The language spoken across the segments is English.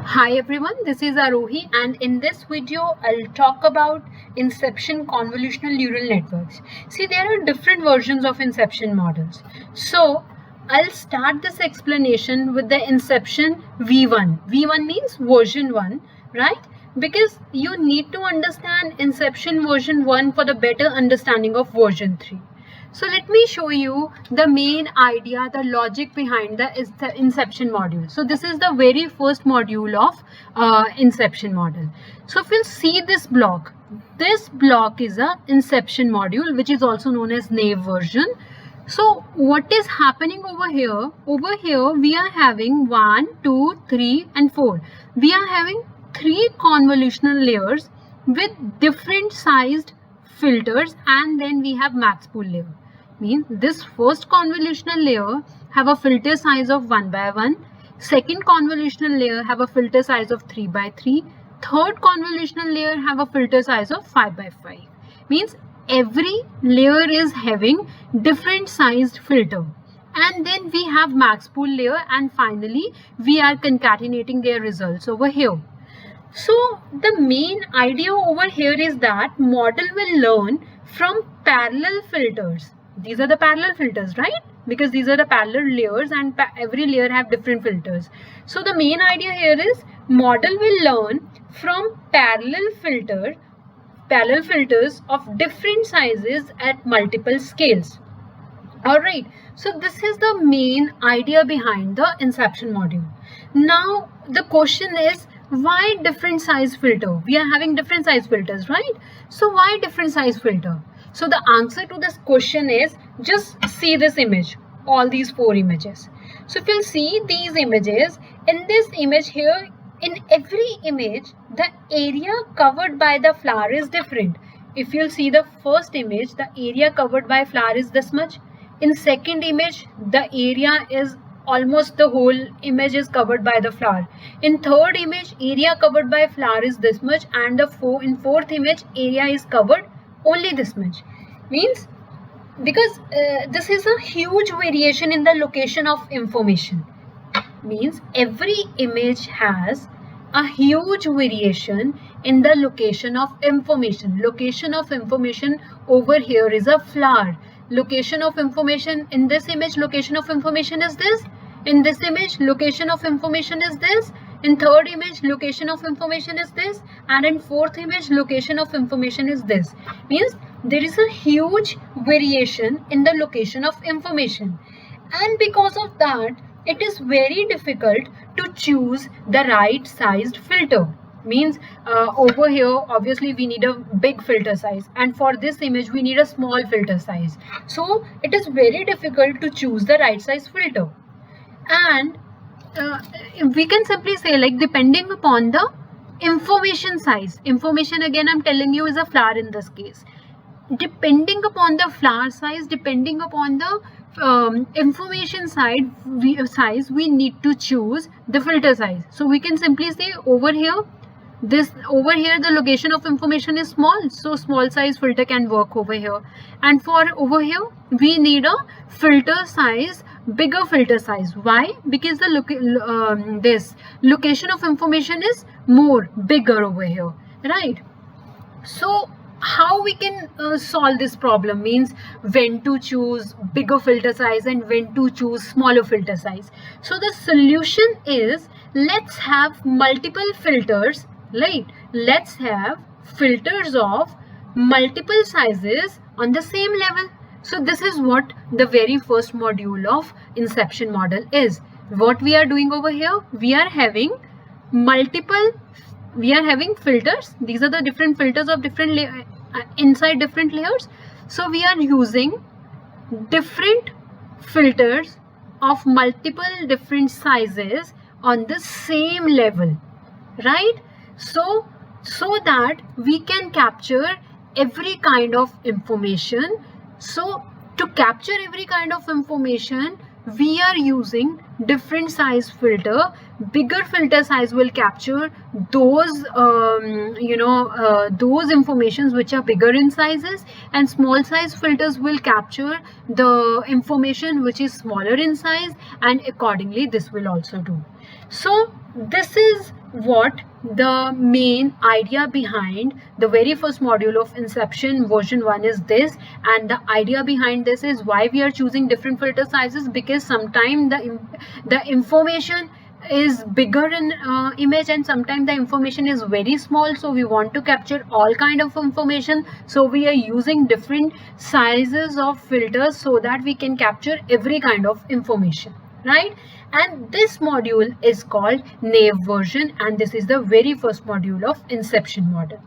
Hi everyone, this is Arohi, and in this video I'll talk about inception convolutional neural networks. See, there are different versions of inception models. So I'll start this explanation with the inception V1. V1 means version 1, right? Because you need to understand inception version 1 for the better understanding of version 3. So let me show you the main idea, the logic behind the inception module. So this is the very first module of inception model. So if you'll see this block is a inception module, which is also known as naive version. So what is happening over here? Over here we are having 1, 2, 3 and 4. We are having 3 convolutional layers with different sized filters, and then we have max pool layer. Means this first convolutional layer have a filter size of 1 by 1, second convolutional layer have a filter size of 3 by 3, third convolutional layer have a filter size of 5 by 5. Means every layer is having different sized filter, and then we have max pool layer, and finally we are concatenating their results over here. So the main idea over here is that model will learn from parallel filters. These are the parallel filters, right? Because these are the parallel layers, and every layer have different filters. So the main idea here is model will learn from parallel filters of different sizes at multiple scales. Alright, so this is the main idea behind the inception module. Now the question is, why different size filter? We are having different size filters, right? So why different size filter? So the answer to this question is, just see this image, all these 4 images. So if you'll see these images, in this image here, in every image, the area covered by the flower is different. If you'll see the first image, the area covered by flower is this much. In second image, the area is almost the whole image is covered by the flower. In third image, area covered by flower is this much, and in fourth image, area is covered only this much. Means because this is a huge variation in the location of information. Means every image has a huge variation in the location of information. Location of information over here is a flower. Location of information in this image, location of information is this. In this image, location of information is this. In third image, location of information is this. And in fourth image, location of information is this. Means there is a huge variation in the location of information. And because of that, it is very difficult to choose the right sized filter. Means over here obviously we need a big filter size, and for this image we need a small filter size. So it is very difficult to choose the right size filter. And we can simply say, like, depending upon the information size, information again I'm telling you is a flower in this case, depending upon the flower size, depending upon the information size, we need to choose the filter size. So we can simply say over here the location of information is small, so small size filter can work over here. And for over here we need a filter size, bigger filter size. Why? Because the this location of information is bigger over here, right? So how we can solve this problem, means when to choose bigger filter size and when to choose smaller filter size. So the solution is, let's have multiple filters, right? Let's have filters of multiple sizes on the same level. So this is what the very first module of inception model is. What we are doing over here, we are having filters. These are the different filters of different inside different layers. So we are using different filters of multiple different sizes on the same level, right? So that we can capture every kind of information. So to capture every kind of information, we are using different size filter. Bigger filter size will capture those those informations which are bigger in sizes, and small size filters will capture the information which is smaller in size, and accordingly this will also do. So this is what the main idea behind the very first module of Inception version 1 is this, and the idea behind this is why we are choosing different filter sizes, because sometimes the information is bigger in image and sometimes the information is very small, so we want to capture all kind of information, so we are using different sizes of filters so that we can capture every kind of information, right? And this module is called Naive version, and this is the very first module of Inception model.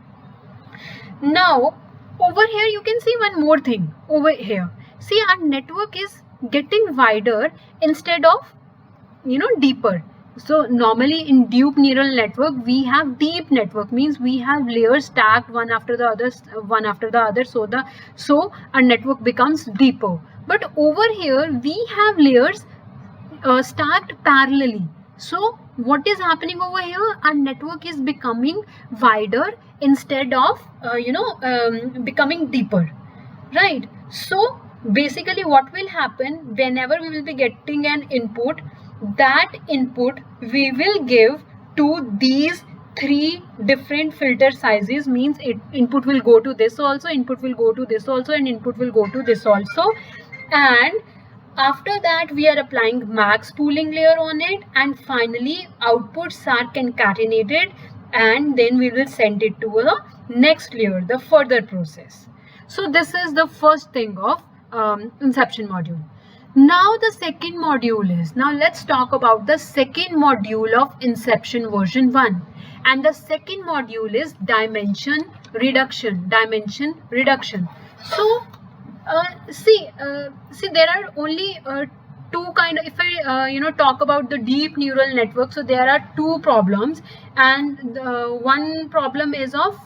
Now over here you can see one more thing over here. See, our network is getting wider instead of deeper. So normally in deep neural network we have deep network, means we have layers stacked one after the other, so our network becomes deeper. But over here we have layers stacked parallelly. So what is happening over here? Our network is becoming wider instead of becoming deeper, right? So basically what will happen, whenever we will be getting an input, that input we will give to these three different filter sizes, means input will go to this also, input will go to this also, and input will go to this also. And after that we are applying max pooling layer on it, and finally outputs are concatenated, and then we will send it to the next layer, the further process. So this is the first thing of Inception module. Now the second module is, now let's talk about the second module of Inception version 1, and the second module is dimension reduction. So see there are only two kind of, if I talk about the deep neural network, so there are two problems, and one problem is of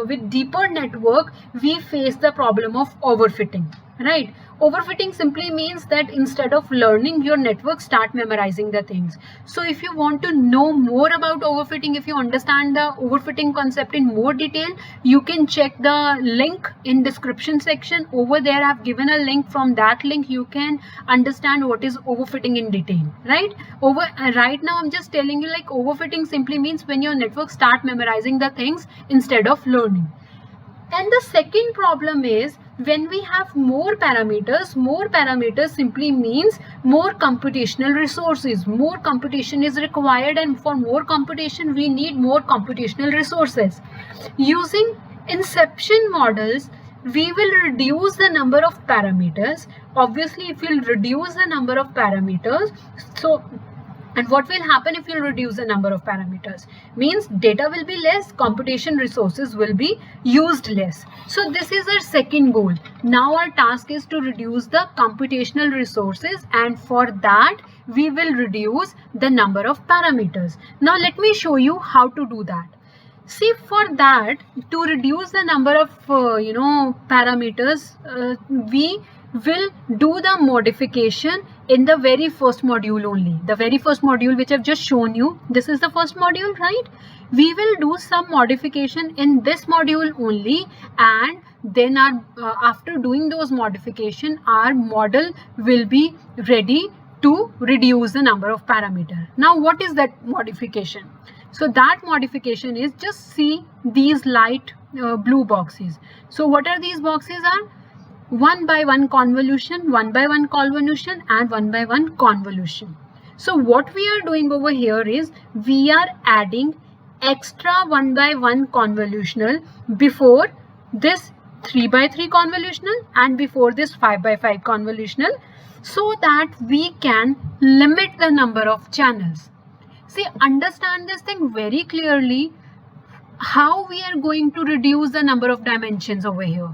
with deeper network we face the problem of overfitting, right? Overfitting simply means that instead of learning, your network start memorizing the things. So if you want to know more about overfitting, if you understand the overfitting concept in more detail, you can check the link in description section. Over there I've given a link. From that link you can understand what is overfitting in detail, right? Right now I'm just telling you, like, overfitting simply means when your network start memorizing the things instead of learning. And the second problem is when we have more parameters. More parameters simply means more computational resources. More computation is required, and for more computation we need more computational resources. Using Inception models we will reduce the number of parameters. Obviously if you'll reduce the number of parameters, so and what will happen if you reduce the number of parameters? Means data will be less, computation resources will be used less. So this is our second goal. Now our task is to reduce the computational resources, and for that we will reduce the number of parameters. Now let me show you how to do that. See, for that, to reduce the number of parameters, we will do the modification in the very first module only. The very first module which I've just shown you, this is the first module, right? We will do some modification in this module only, and then after doing those modification, our model will be ready to reduce the number of parameters. Now what is that modification? So that modification is, just see these light blue boxes. So what are these boxes are? 1 by 1 convolution, 1 by 1 convolution, and 1 by 1 convolution. So what we are doing over here is we are adding extra 1 by 1 convolutional before this 3 by 3 convolutional and before this 5 by 5 convolutional, so that we can limit the number of channels. See, understand this thing very clearly. How we are going to reduce the number of dimensions over here?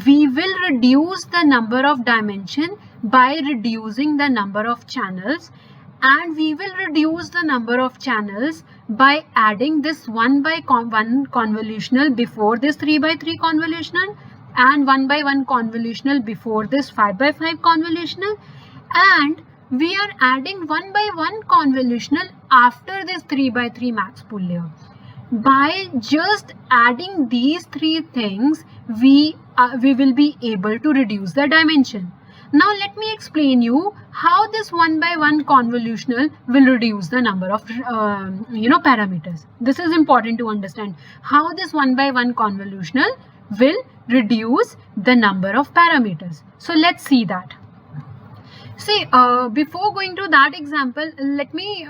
We will reduce the number of dimension by reducing the number of channels, and we will reduce the number of channels by adding this 1 by 1 convolutional before this 3 by 3 convolutional, and 1 by 1 convolutional before this 5 by 5 convolutional, and we are adding 1 by 1 convolutional after this 3 by 3 max pool layer. By just adding these three things, we will be able to reduce the dimension. Now let me explain you how this one by one convolutional will reduce the number of parameters. This is important to understand how this one by one convolutional will reduce the number of parameters. So let's see that. See, before going to that example, let me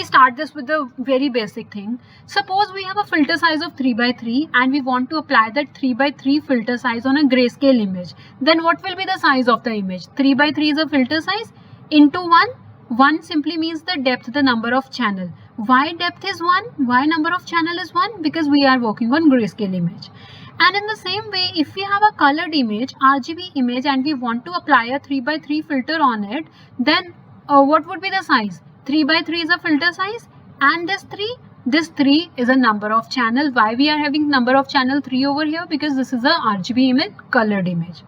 start this with the very basic thing. Suppose we have a filter size of 3 by 3 and we want to apply that 3 by 3 filter size on a grayscale image. Then what will be the size of the image? 3 by 3 is a filter size into 1. 1 simply means the depth, the number of channel. Why depth is 1? Why number of channel is 1? Because we are working on grayscale image. And in the same way, if we have a colored image, RGB image, and we want to apply a 3 by 3 filter on it, then what would be the size? 3 by 3 is a filter size, and this 3 is a number of channel. Why we are having number of channel 3 over here? Because this is a RGB image, colored image.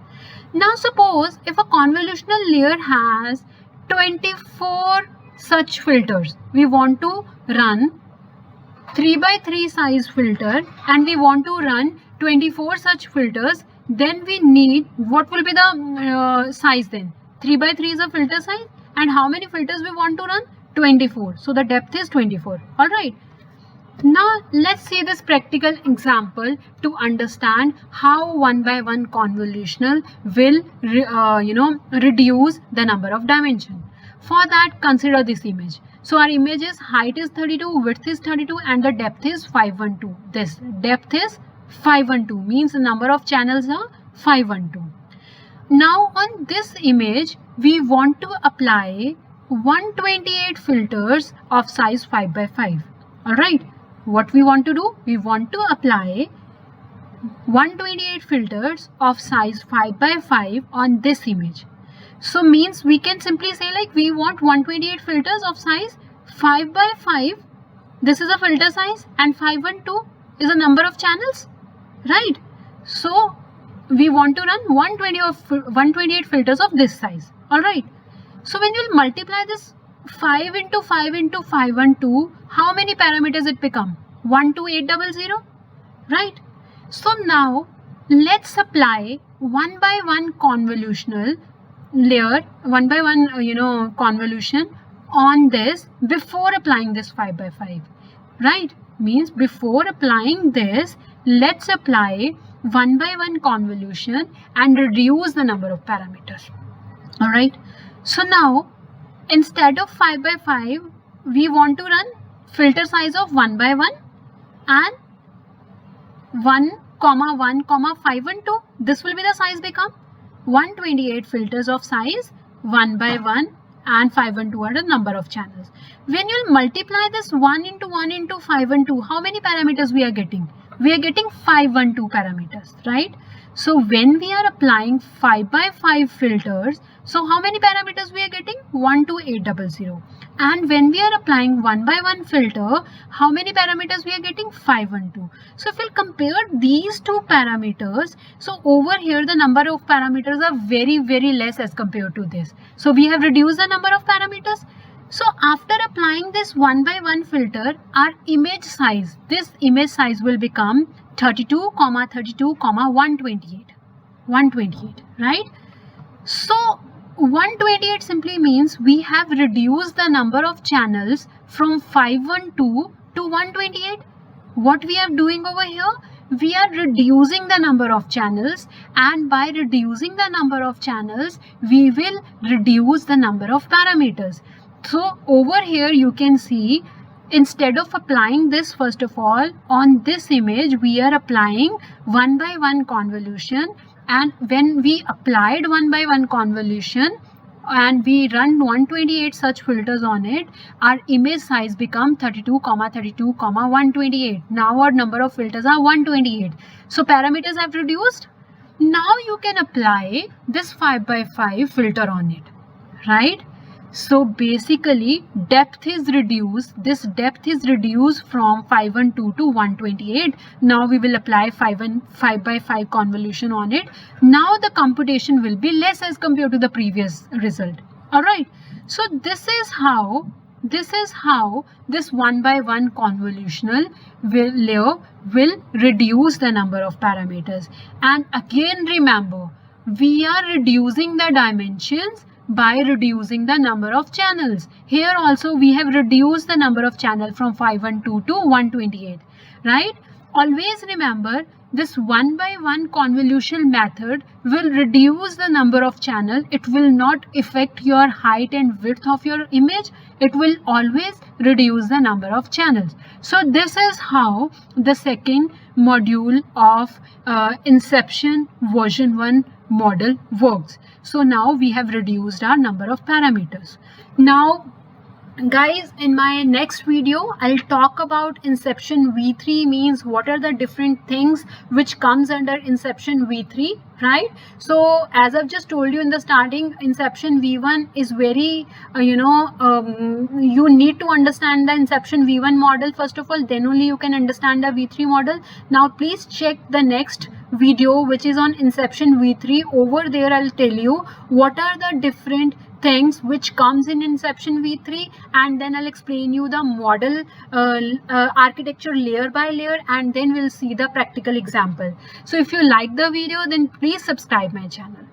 Now suppose if a convolutional layer has 24 such filters, we want to run 3 by 3 size filter and we want to run 24 such filters, then we need, what will be the size then? 3 by 3 is a filter size, and how many filters we want to run? 24. So the depth is 24. Alright. Now let's see this practical example to understand how one by one convolutional will reduce the number of dimension. For that, consider this image. So our image is height is 32, width is 32, and the depth is 512. This depth is 512 means the number of channels are 512. Now on this image we want to apply 128 filters of size 5 by 5. Alright, what we want to do? We want to apply 128 filters of size 5 by 5 on this image. So means we can simply say like we want 128 filters of size 5 by 5. This is a filter size and 512 is a number of channels. Right, so we want to run 128 filters of this size. Alright, so when you will multiply this 5 into 5 into 512, how many parameters it become? 12800, right? So now let's apply one by one convolutional layer, one by one convolution on this before applying this 5 by 5, right? Means before applying this, let's apply one by one convolution and reduce the number of parameters. Alright, so now instead of 5 by 5, we want to run filter size of 1 by 1 and 1, 1, 512. This will be the size become 128 filters of size 1 by 1 and 512 are the number of channels. When you multiply this 1 into 1 into 512, how many parameters we are getting? We are getting 512 parameters, right? So when we are applying 5 by 5 filters, so how many parameters we are getting? 12800. And when we are applying 1 by 1 filter, how many parameters we are getting? 512. So if we'll compare these two parameters, so over here the number of parameters are very, very less as compared to this. So we have reduced the number of parameters. So after applying this 1 by 1 filter, our image size, this image size will become 32, 32, 128, right? So 128 simply means we have reduced the number of channels from 512 to 128. What we are doing over here? We are reducing the number of channels, and by reducing the number of channels, we will reduce the number of parameters. So over here you can see, instead of applying this, first of all, on this image we are applying 1 by 1 convolution, and when we applied 1 by 1 convolution and we run 128 such filters on it, our image size become 32, 32, 128. Now our number of filters are 128. So parameters have reduced. Now you can apply this 5 by 5 filter on it, right? So basically depth is reduced. This depth is reduced from 512 to 128. Now we will apply 5 by 5 convolution on it. Now the computation will be less as compared to the previous result. Alright. So this is how this 1 by 1 convolutional layer will reduce the number of parameters. And again remember, we are reducing the dimensions by reducing the number of channels. Here also we have reduced the number of channel from 512 to 128, right? Always remember, this one by one convolutional method will reduce the number of channel. It will not affect your height and width of your image. It will always reduce the number of channels. So this is how the second module of Inception version 1 model works. So now we have reduced our number of parameters. Now guys, in my next video I'll talk about Inception v3, means what are the different things which comes under Inception v3, right? So as I've just told you in the starting, Inception v1 is very you need to understand the Inception v1 model first of all, then only you can understand the v3 model. Now please check the next video which is on Inception v3. Over there I'll tell you what are the different things which comes in Inception v3, and then I'll explain you the model architecture layer by layer, and then we'll see the practical example. So if you like the video, then please subscribe my channel.